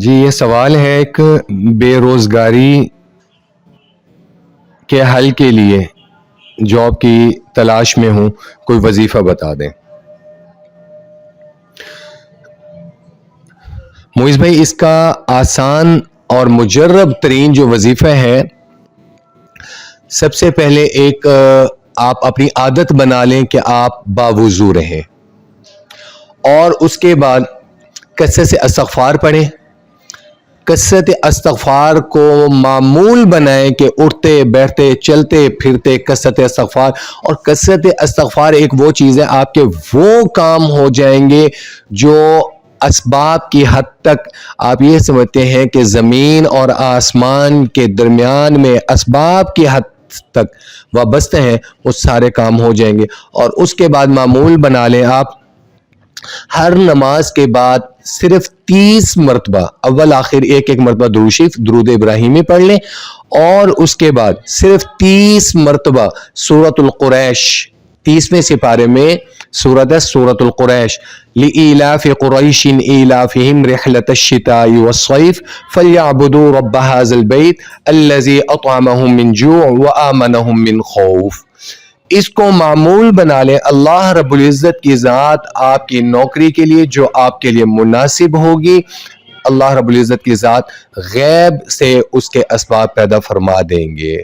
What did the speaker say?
جی یہ سوال ہے ایک بے روزگاری کے حل کے لیے جاب کی تلاش میں ہوں، کوئی وظیفہ بتا دیں۔ معیز بھائی، اس کا آسان اور مجرب ترین جو وظیفہ ہے، سب سے پہلے ایک آپ اپنی عادت بنا لیں کہ آپ باوضو رہیں، اور اس کے بعد کثرت سے استغفار پڑھیں۔ کثرت استغفار کو معمول بنائیں کہ اٹھتے بیٹھتے چلتے پھرتے کثرت استغفار، اور کثرت استغفار ایک وہ چیز ہے، آپ کے وہ کام ہو جائیں گے جو اسباب کی حد تک آپ یہ سمجھتے ہیں کہ زمین اور آسمان کے درمیان میں اسباب کی حد تک وابستہ ہیں، وہ سارے کام ہو جائیں گے۔ اور اس کے بعد معمول بنا لیں آپ ہر نماز کے بعد صرف 30 مرتبہ اول آخر ایک مرتبہ درود شریف درود ابراہیمی پڑھ لیں، اور اس کے بعد صرف 30 مرتبہ سورۃ القریش، 30ویں سپارے میں سورۃ ہے سورۃ القریش، لإیلاف قریش ایلافہم رحلۃ الشتاء والصیف فلیعبدوا رب ھذا البیت الذی اطعمہم من جوع وآمنہم من خوف۔ اس کو معمول بنا لیں، اللہ رب العزت کی ذات آپ کی نوکری کے لیے جو آپ کے لیے مناسب ہوگی، اللہ رب العزت کی ذات غیب سے اس کے اسباب پیدا فرما دیں گے۔